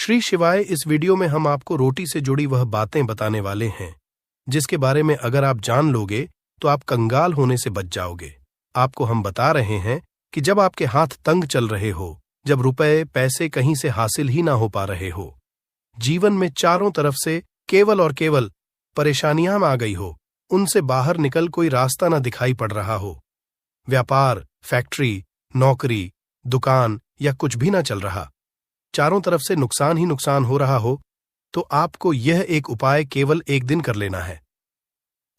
श्री शिवाय। इस वीडियो में हम आपको रोटी से जुड़ी वह बातें बताने वाले हैं जिसके बारे में अगर आप जान लोगे तो आप कंगाल होने से बच जाओगे। आपको हम बता रहे हैं कि जब आपके हाथ तंग चल रहे हो, जब रुपए पैसे कहीं से हासिल ही ना हो पा रहे हो, जीवन में चारों तरफ से केवल और केवल परेशानियां आ गई हो, उनसे बाहर निकल कोई रास्ता ना दिखाई पड़ रहा हो, व्यापार, फैक्ट्री, नौकरी, दुकान या कुछ भी ना चल रहा, चारों तरफ से नुकसान ही नुकसान हो रहा हो, तो आपको यह एक उपाय केवल एक दिन कर लेना है।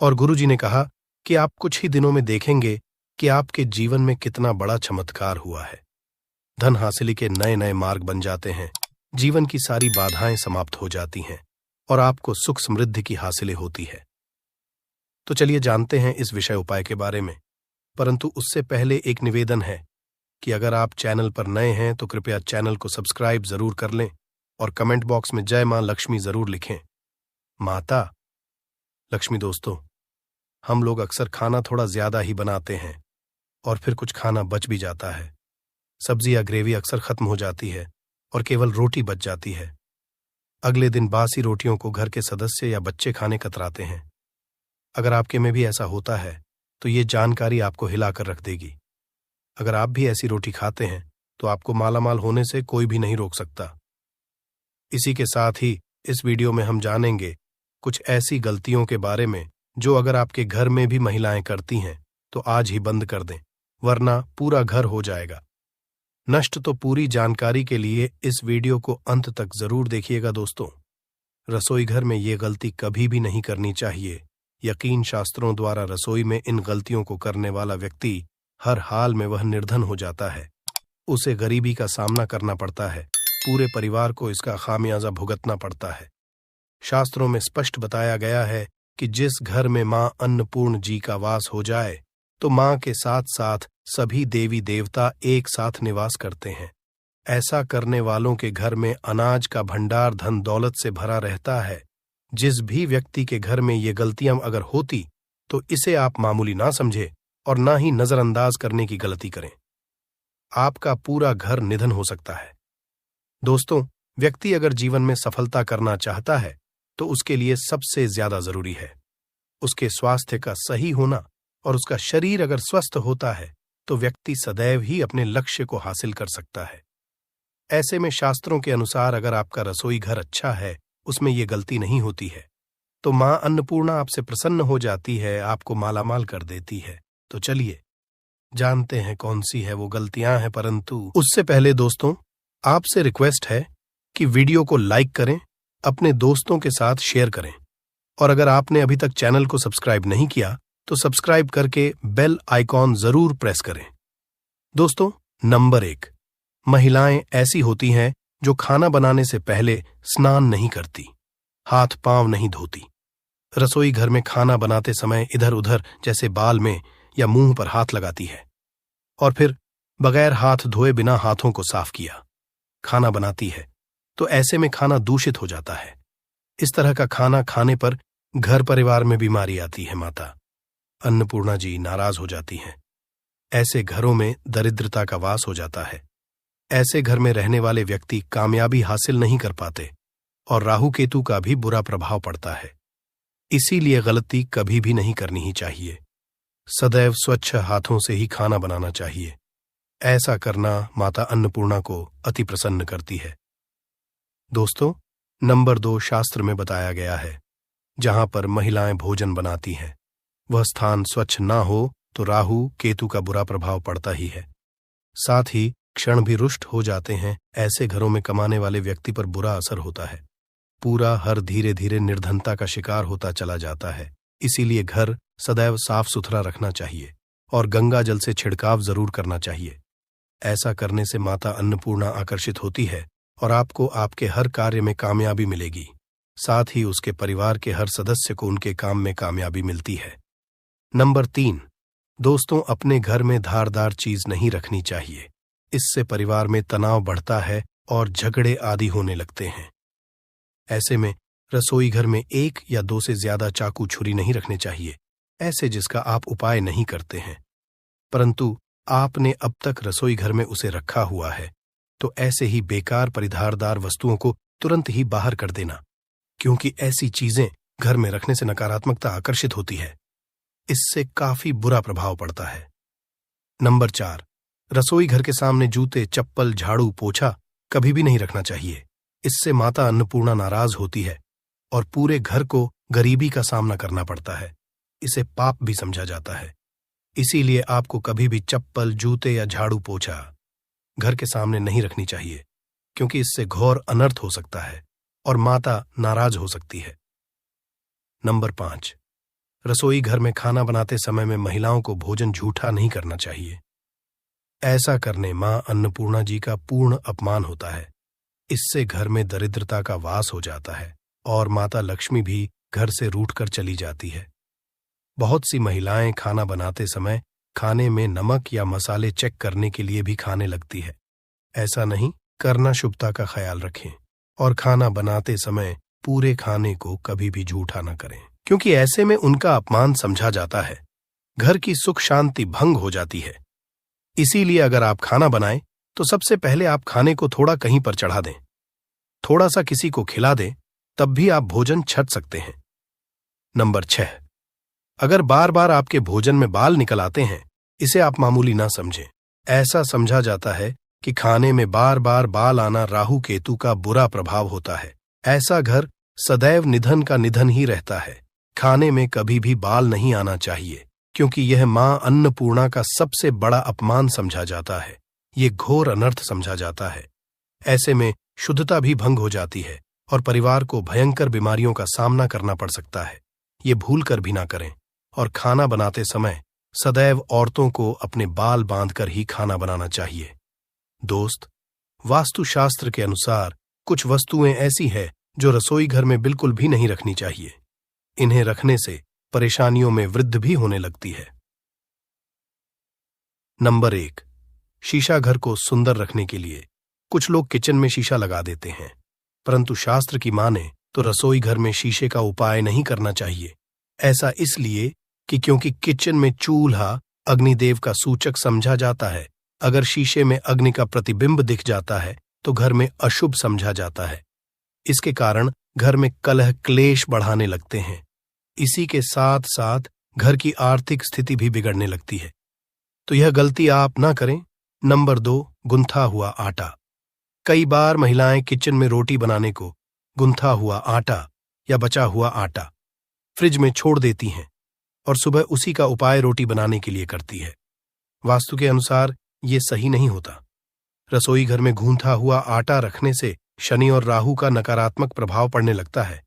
और गुरुजी ने कहा कि आप कुछ ही दिनों में देखेंगे कि आपके जीवन में कितना बड़ा चमत्कार हुआ है। धन हासिली के नए नए मार्ग बन जाते हैं, जीवन की सारी बाधाएं समाप्त हो जाती हैं और आपको सुख समृद्धि की हासिलें होती है। तो चलिए जानते हैं इस विषय उपाय के बारे में, परंतु उससे पहले एक निवेदन है कि अगर आप चैनल पर नए हैं तो कृपया चैनल को सब्सक्राइब जरूर कर लें और कमेंट बॉक्स में जय मां लक्ष्मी जरूर लिखें। माता लक्ष्मी दोस्तों, हम लोग अक्सर खाना थोड़ा ज्यादा ही बनाते हैं और फिर कुछ खाना बच भी जाता है। सब्जी या ग्रेवी अक्सर खत्म हो जाती है और केवल रोटी बच जाती है। अगले दिन बासी रोटियों को घर के सदस्य या बच्चे खाने कतराते हैं। अगर आपके में भी ऐसा होता है तो ये जानकारी आपको हिलाकर रख देगी। अगर आप भी ऐसी रोटी खाते हैं तो आपको मालामाल होने से कोई भी नहीं रोक सकता। इसी के साथ ही इस वीडियो में हम जानेंगे कुछ ऐसी गलतियों के बारे में जो अगर आपके घर में भी महिलाएं करती हैं तो आज ही बंद कर दें, वरना पूरा घर हो जाएगा नष्ट। तो पूरी जानकारी के लिए इस वीडियो को अंत तक जरूर देखिएगा दोस्तों। रसोई घर में ये गलती कभी भी नहीं करनी चाहिए। यकीन शास्त्रों द्वारा रसोई में इन गलतियों को करने वाला व्यक्ति हर हाल में वह निर्धन हो जाता है, उसे गरीबी का सामना करना पड़ता है, पूरे परिवार को इसका खामियाजा भुगतना पड़ता है। शास्त्रों में स्पष्ट बताया गया है कि जिस घर में मां अन्नपूर्ण जी का वास हो जाए तो मां के साथ साथ सभी देवी देवता एक साथ निवास करते हैं। ऐसा करने वालों के घर में अनाज का भंडार धन दौलत से भरा रहता है। जिस भी व्यक्ति के घर में ये गलतियां अगर होती तो इसे आप मामूली ना समझे और ना ही नजरअंदाज करने की गलती करें। आपका पूरा घर निधन हो सकता है। दोस्तों, व्यक्ति अगर जीवन में सफलता करना चाहता है तो उसके लिए सबसे ज्यादा जरूरी है उसके स्वास्थ्य का सही होना, और उसका शरीर अगर स्वस्थ होता है तो व्यक्ति सदैव ही अपने लक्ष्य को हासिल कर सकता है। ऐसे में शास्त्रों के अनुसार अगर आपका रसोई घर अच्छा है, उसमें ये गलती नहीं होती है, तो मां अन्नपूर्णा आपसे प्रसन्न हो जाती है, आपको मालामाल कर देती है। तो चलिए जानते हैं कौन सी है वो गलतियां हैं, परंतु उससे पहले दोस्तों आपसे रिक्वेस्ट है कि वीडियो को लाइक करें, अपने दोस्तों के साथ शेयर करें, और अगर आपने अभी तक चैनल को सब्सक्राइब नहीं किया तो सब्सक्राइब करके बेल आइकॉन जरूर प्रेस करें। दोस्तों, नंबर 1, महिलाएं ऐसी होती हैं जो खाना बनाने से पहले स्नान नहीं करती, हाथ पांव नहीं धोती। रसोई घर में खाना बनाते समय इधर उधर जैसे बाल में या मुंह पर हाथ लगाती है और फिर बगैर हाथ धोए बिना हाथों को साफ किया खाना बनाती है, तो ऐसे में खाना दूषित हो जाता है। इस तरह का खाना खाने पर घर परिवार में बीमारी आती है। माता अन्नपूर्णा जी नाराज हो जाती हैं। ऐसे घरों में दरिद्रता का वास हो जाता है। ऐसे घर में रहने वाले व्यक्ति कामयाबी हासिल नहीं कर पाते और राहु केतु का भी बुरा प्रभाव पड़ता है। इसीलिए गलती कभी भी नहीं करनी ही चाहिए। सदैव स्वच्छ हाथों से ही खाना बनाना चाहिए। ऐसा करना माता अन्नपूर्णा को अति प्रसन्न करती है। दोस्तों, नंबर 2 शास्त्र में बताया गया है जहां पर महिलाएं भोजन बनाती हैं, वह स्थान स्वच्छ ना हो तो राहु केतु का बुरा प्रभाव पड़ता ही है। साथ ही क्षण भी रुष्ट हो जाते हैं। ऐसे घरों में कमाने वाले व्यक्ति पर बुरा असर होता है। पूरा हर धीरे धीरे निर्धनता का शिकार होता चला जाता है। इसीलिए घर सदैव साफ सुथरा रखना चाहिए और गंगा जल से छिड़काव जरूर करना चाहिए। ऐसा करने से माता अन्नपूर्णा आकर्षित होती है और आपको आपके हर कार्य में कामयाबी मिलेगी। साथ ही उसके परिवार के हर सदस्य को उनके काम में कामयाबी मिलती है। नंबर 3, दोस्तों, अपने घर में धारदार चीज नहीं रखनी चाहिए। इससे परिवार में तनाव बढ़ता है और झगड़े आदि होने लगते हैं। ऐसे में रसोई घर में 1 या 2 से ज्यादा चाकू छुरी नहीं रखने चाहिए, ऐसे जिसका आप उपाय नहीं करते हैं, परंतु आपने अब तक रसोई घर में उसे रखा हुआ है, तो ऐसे ही बेकार परिधारदार वस्तुओं को तुरंत ही बाहर कर देना, क्योंकि ऐसी चीजें घर में रखने से नकारात्मकता आकर्षित होती है। इससे काफी बुरा प्रभाव पड़ता है। नंबर 4, रसोई घर के सामने जूते, चप्पल, झाड़ू, पोछा कभी भी नहीं रखना चाहिए। इससे माता अन्नपूर्णा नाराज होती है और पूरे घर को गरीबी का सामना करना पड़ता है। इसे पाप भी समझा जाता है। इसीलिए आपको कभी भी चप्पल, जूते या झाड़ू, पोछा घर के सामने नहीं रखनी चाहिए, क्योंकि इससे घोर अनर्थ हो सकता है और माता नाराज हो सकती है। नंबर 5, रसोई घर में खाना बनाते समय में महिलाओं को भोजन झूठा नहीं करना चाहिए। ऐसा करने मां अन्नपूर्णा जी का पूर्ण अपमान होता है। इससे घर में दरिद्रता का वास हो जाता है और माता लक्ष्मी भी घर से रूठकर चली जाती है। बहुत सी महिलाएं खाना बनाते समय खाने में नमक या मसाले चेक करने के लिए भी खाने लगती है। ऐसा नहीं करना, शुभता का ख्याल रखें और खाना बनाते समय पूरे खाने को कभी भी झूठा न करें, क्योंकि ऐसे में उनका अपमान समझा जाता है। घर की सुख शांति भंग हो जाती है। इसीलिए अगर आप खाना बनाएं तो सबसे पहले आप खाने को थोड़ा कहीं पर चढ़ा दें, थोड़ा सा किसी को खिला दें, तब भी आप भोजन छक सकते हैं। नंबर 6, अगर बार बार आपके भोजन में बाल निकल आते हैं, इसे आप मामूली ना समझें। ऐसा समझा जाता है कि खाने में बार बार बाल आना राहु केतु का बुरा प्रभाव होता है। ऐसा घर सदैव निधन का निधन ही रहता है। खाने में कभी भी बाल नहीं आना चाहिए, क्योंकि यह मां अन्नपूर्णा का सबसे बड़ा अपमान समझा जाता है। ये घोर अनर्थ समझा जाता है। ऐसे में शुद्धता भी भंग हो जाती है और परिवार को भयंकर बीमारियों का सामना करना पड़ सकता है। ये भूल कर भी ना करें और खाना बनाते समय सदैव औरतों को अपने बाल बांधकर ही खाना बनाना चाहिए। दोस्त, वास्तुशास्त्र के अनुसार कुछ वस्तुएं ऐसी है जो रसोई घर में बिल्कुल भी नहीं रखनी चाहिए। इन्हें रखने से परेशानियों में वृद्धि भी होने लगती है। नंबर 1, शीशा घर को सुंदर रखने के लिए कुछ लोग किचन में शीशा लगा देते हैं, परंतु शास्त्र की माने तो रसोई घर में शीशे का उपाय नहीं करना चाहिए। ऐसा इसलिए कि क्योंकि किचन में चूल्हा अग्निदेव का सूचक समझा जाता है। अगर शीशे में अग्नि का प्रतिबिंब दिख जाता है तो घर में अशुभ समझा जाता है। इसके कारण घर में कलह क्लेश बढ़ाने लगते हैं। इसी के साथ साथ घर की आर्थिक स्थिति भी बिगड़ने लगती है। तो यह गलती आप ना करें। नंबर 2, गुंथा हुआ आटा। कई बार महिलाएं किचन में रोटी बनाने को गुंथा हुआ आटा या बचा हुआ आटा फ्रिज में छोड़ देती हैं और सुबह उसी का उपाय रोटी बनाने के लिए करती है। वास्तु के अनुसार ये सही नहीं होता। रसोई घर में गूंथा हुआ आटा रखने से शनि और राहु का नकारात्मक प्रभाव पड़ने लगता है।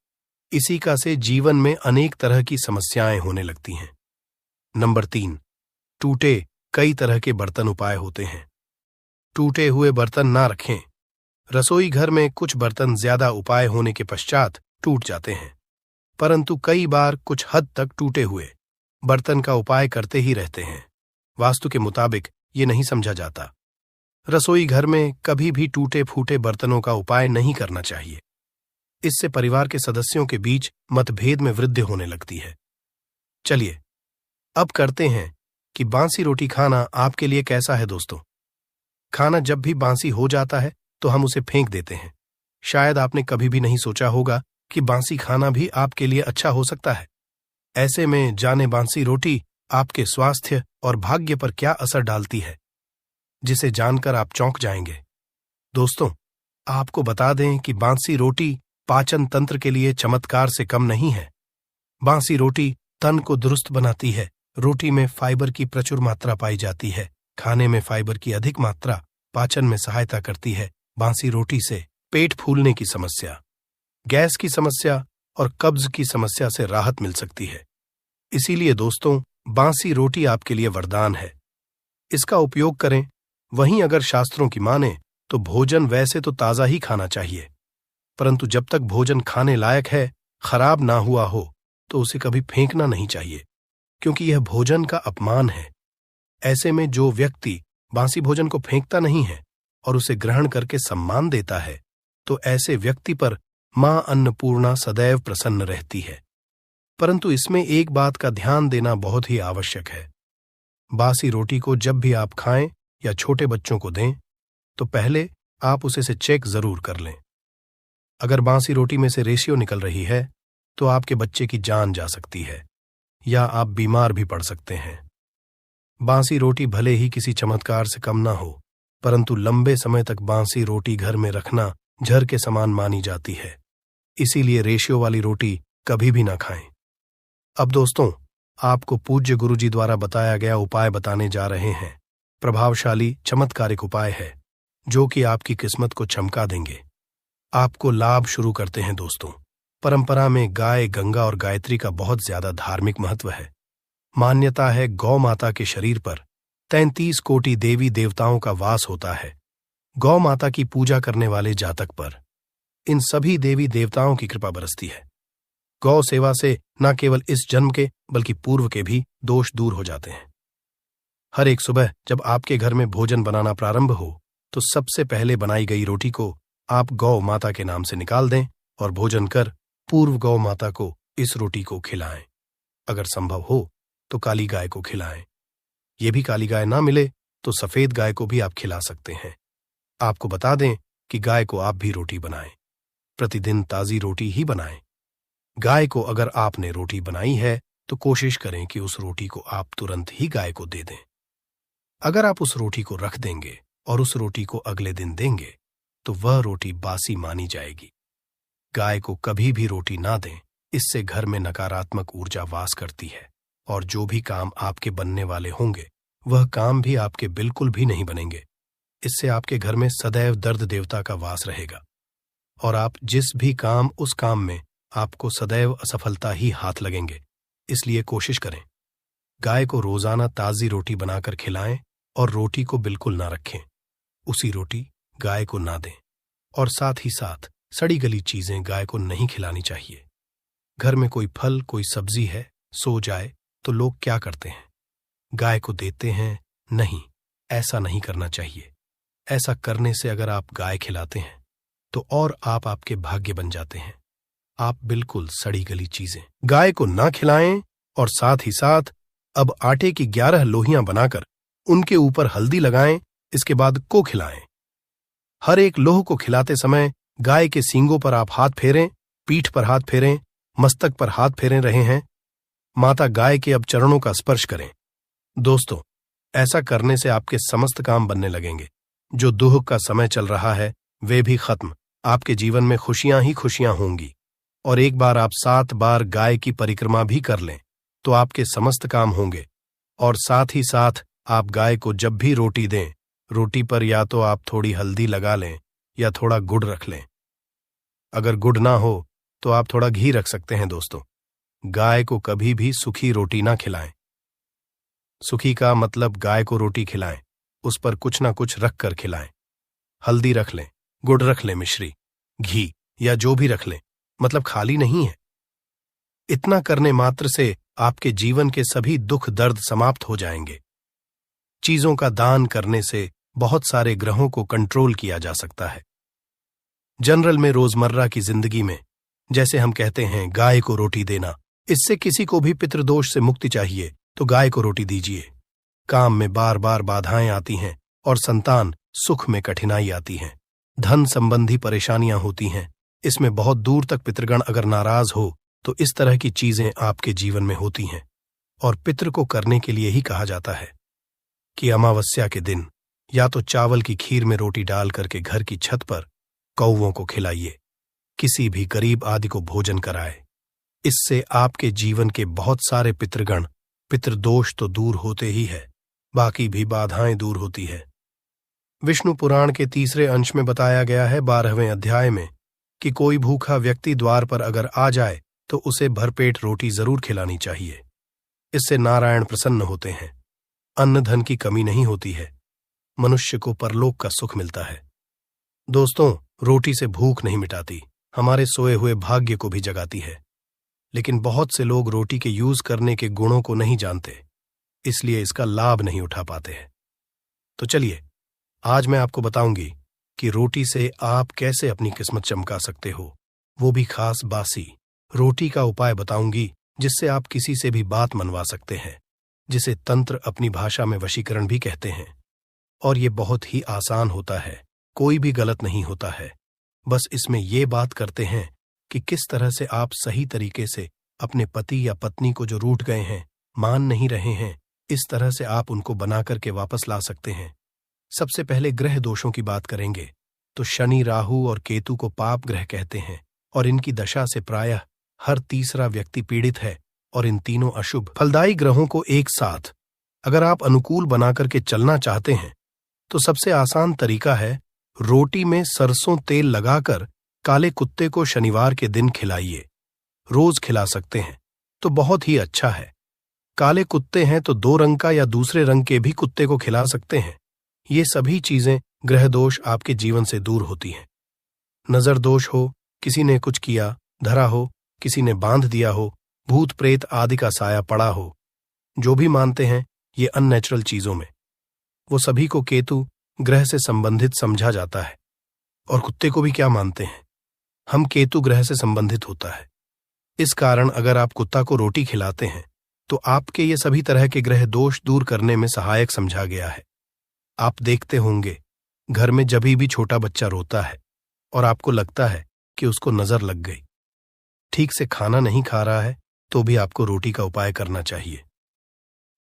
इसी का से जीवन में अनेक तरह की समस्याएं होने लगती हैं। नंबर 3, टूटे कई तरह के बर्तन उपाय होते हैं। टूटे हुए बर्तन ना रखें। रसोई घर में कुछ बर्तन ज्यादा उपाय होने के पश्चात टूट जाते हैं, परंतु कई बार कुछ हद तक टूटे हुए बर्तन का उपाय करते ही रहते हैं। वास्तु के मुताबिक ये नहीं समझा जाता। रसोई घर में कभी भी टूटे फूटे बर्तनों का उपाय नहीं करना चाहिए। इससे परिवार के सदस्यों के बीच मतभेद में वृद्धि होने लगती है। चलिए अब करते हैं कि बांसी रोटी खाना आपके लिए कैसा है। दोस्तों, खाना जब भी बांसी हो जाता है तो हम उसे फेंक देते हैं। शायद आपने कभी भी नहीं सोचा होगा कि बांसी खाना भी आपके लिए अच्छा हो सकता है। ऐसे में जाने बांसी रोटी आपके स्वास्थ्य और भाग्य पर क्या असर डालती है, जिसे जानकर आप चौंक जाएंगे। दोस्तों, आपको बता दें कि बांसी रोटी पाचन तंत्र के लिए चमत्कार से कम नहीं है। बांसी रोटी तन को दुरुस्त बनाती है। रोटी में फाइबर की प्रचुर मात्रा पाई जाती है। खाने में फाइबर की अधिक मात्रा पाचन में सहायता करती है। बांसी रोटी से पेट फूलने की समस्या, गैस की समस्या और कब्ज की समस्या से राहत मिल सकती है। इसीलिए दोस्तों, बांसी रोटी आपके लिए वरदान है। इसका उपयोग करें। वहीं अगर शास्त्रों की माने तो भोजन वैसे तो ताज़ा ही खाना चाहिए, परंतु जब तक भोजन खाने लायक है, खराब ना हुआ हो, तो उसे कभी फेंकना नहीं चाहिए, क्योंकि यह भोजन का अपमान है। ऐसे में जो व्यक्ति बांसी भोजन को फेंकता नहीं है और उसे ग्रहण करके सम्मान देता है, तो ऐसे व्यक्ति पर मां अन्नपूर्णा सदैव प्रसन्न रहती है। परंतु इसमें एक बात का ध्यान देना बहुत ही आवश्यक है। बासी रोटी को जब भी आप खाएं या छोटे बच्चों को दें, तो पहले आप उसे से चेक जरूर कर लें। अगर बासी रोटी में से रेशियो निकल रही है तो आपके बच्चे की जान जा सकती है या आप बीमार भी पड़ सकते हैं। बासी रोटी भले ही किसी चमत्कार से कम ना हो, परंतु लंबे समय तक बासी रोटी घर में रखना जहर के समान मानी जाती है। इसीलिए रेशियो वाली रोटी कभी भी ना खाएं। अब दोस्तों, आपको पूज्य गुरुजी द्वारा बताया गया उपाय बताने जा रहे हैं। प्रभावशाली चमत्कारिक उपाय है जो कि आपकी किस्मत को चमका देंगे। आपको लाभ शुरू करते हैं दोस्तों। परंपरा में गाय, गंगा और गायत्री का बहुत ज्यादा धार्मिक महत्व है। मान्यता है गौ माता के शरीर पर 33 कोटि देवी देवताओं का वास होता है। गौ माता की पूजा करने वाले जातक पर इन सभी देवी देवताओं की कृपा बरसती है। गौ सेवा से न केवल इस जन्म के बल्कि पूर्व के भी दोष दूर हो जाते हैं। हर एक सुबह जब आपके घर में भोजन बनाना प्रारंभ हो तो सबसे पहले बनाई गई रोटी को आप गौ माता के नाम से निकाल दें और भोजन कर पूर्व गौ माता को इस रोटी को खिलाएं। अगर संभव हो तो काली गाय को खिलाएं। ये भी काली गाय ना मिले तो सफेद गाय को भी आप खिला सकते हैं। आपको बता दें कि गाय को आप भी रोटी बनाएं। प्रतिदिन ताजी रोटी ही बनाएं। गाय को अगर आपने रोटी बनाई है तो कोशिश करें कि उस रोटी को आप तुरंत ही गाय को दे दें। अगर आप उस रोटी को रख देंगे और उस रोटी को अगले दिन देंगे तो वह रोटी बासी मानी जाएगी। गाय को कभी भी रोटी ना दें, इससे घर में नकारात्मक ऊर्जा वास करती है और जो भी काम आपके बनने वाले होंगे वह काम भी आपके बिल्कुल भी नहीं बनेंगे। इससे आपके घर में सदैव दर्द देवता का वास रहेगा और आप जिस भी काम उस काम में आपको सदैव असफलता ही हाथ लगेंगे। इसलिए कोशिश करें गाय को रोजाना ताजी रोटी बनाकर खिलाएं और रोटी को बिल्कुल ना रखें। उसी रोटी गाय को ना दें और साथ ही साथ सड़ी गली चीजें गाय को नहीं खिलानी चाहिए। घर में कोई फल, कोई सब्जी है, सो जाए तो लोग क्या करते हैं? गाय को देते हैं? नहीं, ऐसा नहीं करना चाहिए। ऐसा करने से अगर आप गाय खिलाते हैं तो और आप आपके भाग्य बन जाते हैं। आप बिल्कुल सड़ी गली चीजें गाय को ना खिलाएं और साथ ही साथ अब आटे की 11 लोहियां बनाकर उनके ऊपर हल्दी लगाएं, इसके बाद को खिलाएं। हर एक लोह को खिलाते समय गाय के सींगों पर आप हाथ फेरें, पीठ पर हाथ फेरें, मस्तक पर हाथ फेरे रहे हैं। माता गाय के अब चरणों का स्पर्श करें। दोस्तों, ऐसा करने से आपके समस्त काम बनने लगेंगे। जो दुख का समय चल रहा है वे भी खत्म। आपके जीवन में खुशियां ही खुशियां होंगी। और एक बार आप 7 बार गाय की परिक्रमा भी कर लें तो आपके समस्त काम होंगे। और साथ ही साथ आप गाय को जब भी रोटी दें, रोटी पर या तो आप थोड़ी हल्दी लगा लें या थोड़ा गुड़ रख लें। अगर गुड़ ना हो तो आप थोड़ा घी रख सकते हैं। दोस्तों, गाय को कभी भी सूखी रोटी ना खिलाएं। सूखी का मतलब गाय को रोटी खिलाएं, उस पर कुछ ना कुछ रख कर खिलाएं। हल्दी रख लें, गुड़ रख लें, मिश्री, घी या जो भी रख लें, मतलब खाली नहीं है। इतना करने मात्र से आपके जीवन के सभी दुख दर्द समाप्त हो जाएंगे। चीजों का दान करने से बहुत सारे ग्रहों को कंट्रोल किया जा सकता है। जनरल में रोजमर्रा की जिंदगी में जैसे हम कहते हैं गाय को रोटी देना, इससे किसी को भी पितृदोष से मुक्ति चाहिए तो गाय को रोटी दीजिए। काम में बार बार बाधाएं आती हैं और संतान सुख में कठिनाई आती है, धन संबंधी परेशानियां होती हैं, इसमें बहुत दूर तक पितृगण अगर नाराज हो तो इस तरह की चीजें आपके जीवन में होती हैं। और पितृ को करने के लिए ही कहा जाता है कि अमावस्या के दिन या तो चावल की खीर में रोटी डाल करके घर की छत पर कौवों को खिलाइए, किसी भी गरीब आदि को भोजन कराए। इससे आपके जीवन के बहुत सारे पितृगण, पितृदोष तो दूर होते ही है, बाकी भी बाधाएं दूर होती है। विष्णु पुराण के 3 अंश में बताया गया है 12वें अध्याय में कि कोई भूखा व्यक्ति द्वार पर अगर आ जाए तो उसे भरपेट रोटी जरूर खिलानी चाहिए। इससे नारायण प्रसन्न होते हैं, अन्न धन की कमी नहीं होती है, मनुष्य को परलोक का सुख मिलता है। दोस्तों, रोटी से भूख नहीं मिटाती, हमारे सोए हुए भाग्य को भी जगाती है। लेकिन बहुत से लोग रोटी के यूज करने के गुणों को नहीं जानते, इसलिए इसका लाभ नहीं उठा पाते हैं। तो चलिए, आज मैं आपको बताऊंगी कि रोटी से आप कैसे अपनी किस्मत चमका सकते हो, वो भी खास बासी रोटी का उपाय बताऊंगी जिससे आप किसी से भी बात मनवा सकते हैं, जिसे तंत्र अपनी भाषा में वशीकरण भी कहते हैं। और ये बहुत ही आसान होता है, कोई भी गलत नहीं होता है। बस इसमें ये बात करते हैं कि किस तरह से आप सही तरीके से अपने पति या पत्नी को जो रूठ गए हैं, मान नहीं रहे हैं, इस तरह से आप उनको बना करके वापस ला सकते हैं। सबसे पहले ग्रह दोषों की बात करेंगे तो शनि, राहु और केतु को पाप ग्रह कहते हैं और इनकी दशा से प्रायः हर तीसरा व्यक्ति पीड़ित है। और इन तीनों अशुभ फलदायी ग्रहों को एक साथ अगर आप अनुकूल बना करके चलना चाहते हैं तो सबसे आसान तरीका है रोटी में सरसों तेल लगाकर काले कुत्ते को शनिवार के दिन खिलाइए। रोज खिला सकते हैं तो बहुत ही अच्छा है। काले कुत्ते हैं तो 2 रंग का या दूसरे रंग के भी कुत्ते को खिला सकते हैं। ये सभी चीजें ग्रह दोष आपके जीवन से दूर होती हैं। नजर दोष हो, किसी ने कुछ किया, धरा हो, किसी ने बांध दिया हो, भूत प्रेत आदि का साया पड़ा हो, जो भी मानते हैं ये अननेचुरल चीजों में, वो सभी को केतु ग्रह से संबंधित समझा जाता है। और कुत्ते को भी क्या मानते हैं, हम केतु ग्रह से संबंधित होता है। इस कारण अगर आप कुत्ता को रोटी खिलाते हैं तो आपके ये सभी तरह के ग्रह दोष दूर करने में सहायक समझा गया है। आप देखते होंगे घर में जभी भी छोटा बच्चा रोता है और आपको लगता है कि उसको नजर लग गई, ठीक से खाना नहीं खा रहा है, तो भी आपको रोटी का उपाय करना चाहिए।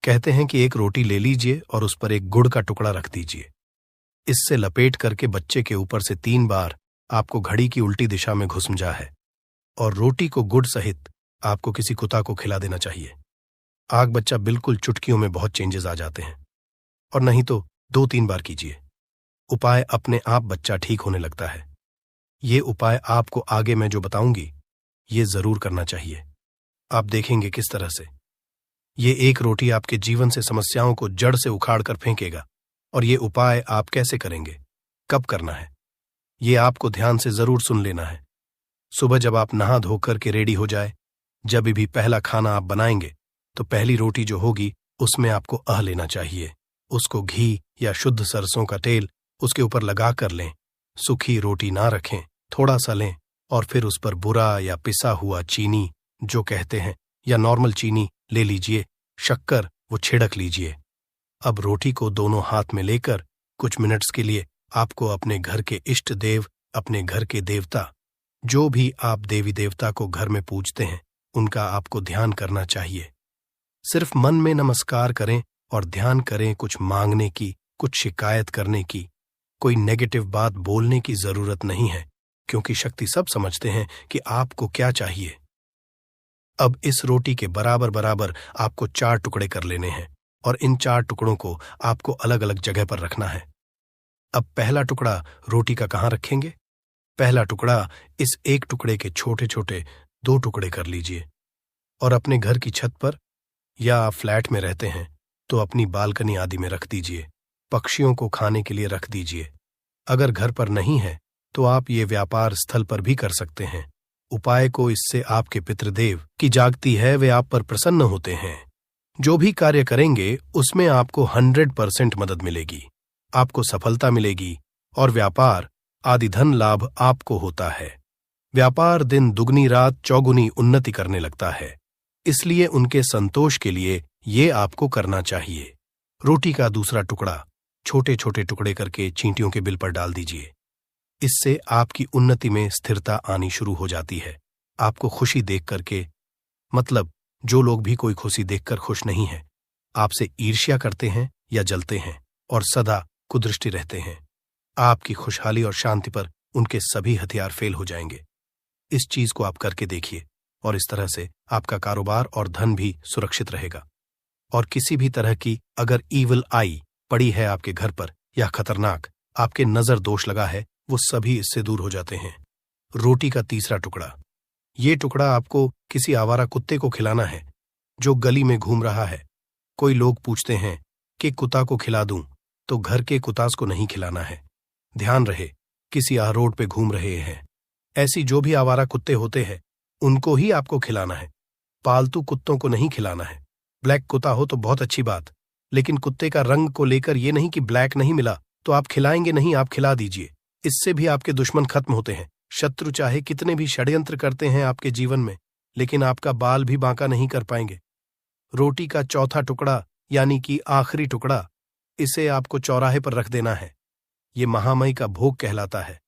कहते हैं कि एक रोटी ले लीजिए और उस पर एक गुड़ का टुकड़ा रख दीजिए। इससे लपेट करके बच्चे के ऊपर से 3 बार आपको घड़ी की उल्टी दिशा में घुसमजा है और रोटी को गुड़ सहित आपको किसी कुत्ता को खिला देना चाहिए। आग बच्चा बिल्कुल चुटकियों में बहुत चेंजेस आ जाते हैं। और नहीं तो 2-3 बार कीजिए, उपाय अपने आप बच्चा ठीक होने लगता है। ये उपाय आपको आगे मैं जो बताऊंगी ये जरूर करना चाहिए। आप देखेंगे किस तरह से ये एक रोटी आपके जीवन से समस्याओं को जड़ से उखाड़ कर फेंकेगा। और ये उपाय आप कैसे करेंगे, कब करना है, ये आपको ध्यान से जरूर सुन लेना है। सुबह जब आप नहा धोकर के रेडी हो जाए, जब भी पहला खाना आप बनाएंगे तो पहली रोटी जो होगी उसमें आपको लेना चाहिए। उसको घी या शुद्ध सरसों का तेल उसके ऊपर लगा कर लें। सूखी रोटी ना रखें, थोड़ा सा लें और फिर उस पर बुरा या पिसा हुआ चीनी जो कहते हैं या नॉर्मल चीनी ले लीजिए, शक्कर वो छिड़क लीजिए। अब रोटी को दोनों हाथ में लेकर कुछ मिनट्स के लिए आपको अपने घर के इष्ट देव, अपने घर के देवता, जो भी आप देवी देवता को घर में पूजते हैं, उनका आपको ध्यान करना चाहिए। सिर्फ मन में नमस्कार करें और ध्यान करें, कुछ मांगने की, कुछ शिकायत करने की, कोई नेगेटिव बात बोलने की जरूरत नहीं है, क्योंकि शक्ति सब समझते हैं कि आपको क्या चाहिए। अब इस रोटी के बराबर बराबर आपको 4 टुकड़े कर लेने हैं और इन 4 टुकड़ों को आपको अलग अलग जगह पर रखना है। अब पहला टुकड़ा रोटी का कहाँ रखेंगे? पहला टुकड़ा इस एक टुकड़े के छोटे छोटे 2 टुकड़े कर लीजिए और अपने घर की छत पर या आप फ्लैट में रहते हैं तो अपनी बालकनी आदि में रख दीजिए। पक्षियों को खाने के लिए रख दीजिए। अगर घर पर नहीं है तो आप ये व्यापार स्थल पर भी कर सकते हैं। उपाय को इससे आपके पितृदेव की जागती है, वे आप पर प्रसन्न होते हैं। जो भी कार्य करेंगे उसमें आपको 100% मदद मिलेगी, आपको सफलता मिलेगी और व्यापार आदि धन लाभ आपको होता है। व्यापार दिन दुगनी रात चौगुनी उन्नति करने लगता है, इसलिए उनके संतोष के लिए ये आपको करना चाहिए। रोटी का दूसरा टुकड़ा छोटे छोटे टुकड़े करके चींटियों के बिल पर डाल दीजिए। इससे आपकी उन्नति में स्थिरता आनी शुरू हो जाती है। आपको खुशी देख करके, मतलब जो लोग भी कोई खुशी देखकर खुश नहीं है, आपसे ईर्ष्या करते हैं या जलते हैं और सदा कुदृष्टि रहते हैं, आपकी खुशहाली और शांति पर उनके सभी हथियार फेल हो जाएंगे। इस चीज को आप करके देखिए और इस तरह से आपका कारोबार और धन भी सुरक्षित रहेगा। और किसी भी तरह की अगर ईविल आई पड़ी है आपके घर पर या खतरनाक आपके नजर दोष लगा है, वो सभी इससे दूर हो जाते हैं। रोटी का तीसरा टुकड़ा, ये टुकड़ा आपको किसी आवारा कुत्ते को खिलाना है जो गली में घूम रहा है। कोई लोग पूछते हैं कि कुत्ता को खिला दूं, तो घर के कुत्तास को नहीं खिलाना है। ध्यान रहे, किसी रोड पे घूम रहे हैं, ऐसी जो भी आवारा कुत्ते होते हैं उनको ही आपको खिलाना है। पालतू कुत्तों को नहीं खिलाना है। ब्लैक कुत्ता हो तो बहुत अच्छी बात, लेकिन कुत्ते का रंग को लेकर ये नहीं कि ब्लैक नहीं मिला तो आप खिलाएंगे नहीं, आप खिला दीजिए। इससे भी आपके दुश्मन खत्म होते हैं। शत्रु चाहे कितने भी षड्यंत्र करते हैं आपके जीवन में, लेकिन आपका बाल भी बांका नहीं कर पाएंगे। रोटी का चौथा टुकड़ा यानी कि आखिरी टुकड़ा, इसे आपको चौराहे पर रख देना है। ये महामई का भोग कहलाता है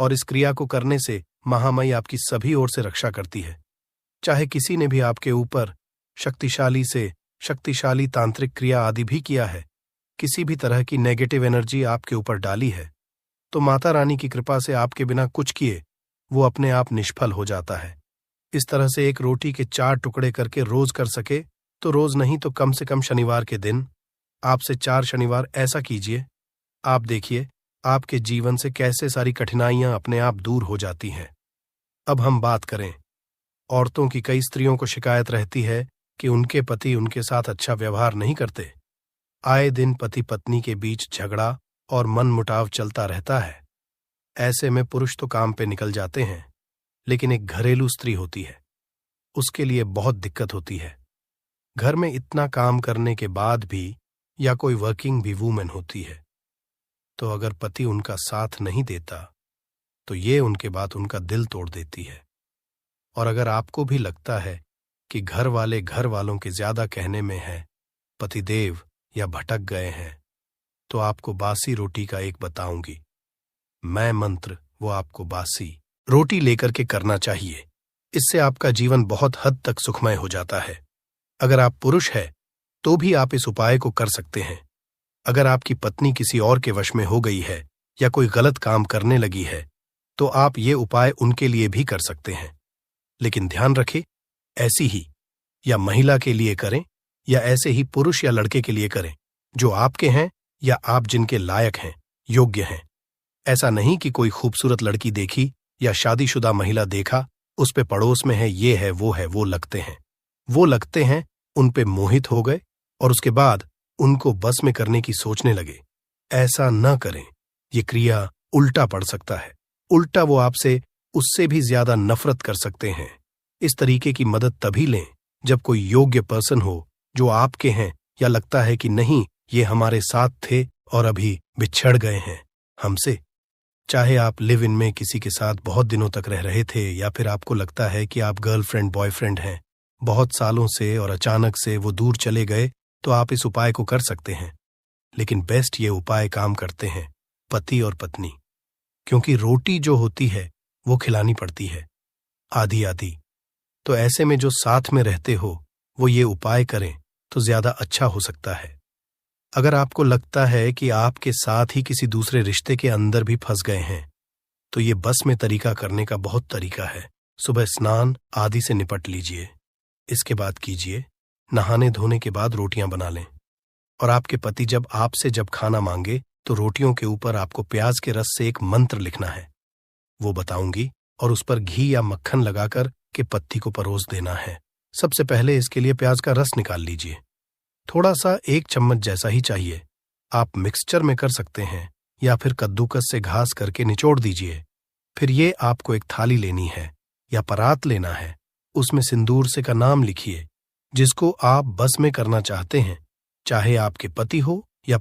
और इस क्रिया को करने से महामाई आपकी सभी ओर से रक्षा करती है। चाहे किसी ने भी आपके ऊपर शक्तिशाली तांत्रिक क्रिया आदि भी किया है, किसी भी तरह की नेगेटिव एनर्जी आपके ऊपर डाली है, तो माता रानी की कृपा से आपके बिना कुछ किए वो अपने आप निष्फल हो जाता है। इस तरह से एक रोटी के 4 टुकड़े करके रोज कर सके तो रोज नहीं तो कम से कम शनिवार के दिन आपसे 4 शनिवार ऐसा कीजिए। आप देखिए आपके जीवन से कैसे सारी कठिनाइयां अपने आप दूर हो जाती हैं। अब हम बात करें, औरतों की कई स्त्रियों को शिकायत रहती है कि उनके पति उनके साथ अच्छा व्यवहार नहीं करते। आए दिन पति पत्नी के बीच झगड़ा और मनमुटाव चलता रहता है। ऐसे में पुरुष तो काम पे निकल जाते हैं, लेकिन एक घरेलू स्त्री होती है, उसके लिए बहुत दिक्कत होती है। घर में इतना काम करने के बाद भी, या कोई वर्किंग भी वूमेन होती है, तो अगर पति उनका साथ नहीं देता तो ये उनके बाद उनका दिल तोड़ देती है। और अगर आपको भी लगता है कि घर वाले घर वालों के ज्यादा कहने में है, पतिदेव या भटक गए हैं, तो आपको बासी रोटी का एक बताऊंगी मैं मंत्र, वो आपको बासी रोटी लेकर के करना चाहिए। इससे आपका जीवन बहुत हद तक सुखमय हो जाता है। अगर आप पुरुष है तो भी आप इस उपाय को कर सकते हैं। अगर आपकी पत्नी किसी और के वश में हो गई है या कोई गलत काम करने लगी है तो आप ये उपाय उनके लिए भी कर सकते हैं। लेकिन ध्यान रखें, ऐसी ही या महिला के लिए करें या ऐसे ही पुरुष या लड़के के लिए करें जो आपके हैं या आप जिनके लायक हैं, योग्य हैं। ऐसा नहीं कि कोई खूबसूरत लड़की देखी या शादीशुदा महिला देखा, उस पे पड़ोस में है, ये है, वो लगते हैं, उन पे मोहित हो गए और उसके बाद उनको बस में करने की सोचने लगे। ऐसा न करें, ये क्रिया उल्टा पड़ सकता है। उल्टा वो आपसे उससे भी ज्यादा नफरत कर सकते हैं। इस तरीके की मदद तभी लें जब कोई योग्य पर्सन हो जो आपके हैं, या लगता है कि नहीं ये हमारे साथ थे और अभी बिछड़ गए हैं हमसे। चाहे आप लिव इन में किसी के साथ बहुत दिनों तक रह रहे थे, या फिर आपको लगता है कि आप गर्लफ्रेंड बॉयफ्रेंड हैं बहुत सालों से और अचानक से वो दूर चले गए, तो आप इस उपाय को कर सकते हैं। लेकिन बेस्ट ये उपाय काम करते हैं पति और पत्नी, क्योंकि रोटी जो होती है वो खिलानी पड़ती है आधी आधी। तो ऐसे में जो साथ में रहते हो वो ये उपाय करें तो ज्यादा अच्छा हो सकता है। अगर आपको लगता है कि आपके साथ ही किसी दूसरे रिश्ते के अंदर भी फंस गए हैं, तो ये बस में तरीका करने का बहुत तरीका है। सुबह स्नान आदि से निपट लीजिए, इसके बाद कीजिए नहाने धोने के बाद रोटियां बना लें, और आपके पति जब खाना मांगे तो रोटियों के ऊपर आपको प्याज के रस से एक मंत्र लिखना है, वो बताऊंगी, और उस पर घी या मक्खन लगाकर के पत्ती को परोस देना है। सबसे पहले इसके लिए प्याज का रस निकाल लीजिए, थोड़ा सा 1 चम्मच जैसा ही चाहिए। आप मिक्सचर में कर सकते हैं या फिर कद्दूकस से घास करके निचोड़ दीजिए। फिर ये आपको एक थाली लेनी है या परात लेना है, उसमें सिंदूर से का नाम लिखिए जिसको आप बस में करना चाहते हैं, चाहे आपके पति हो या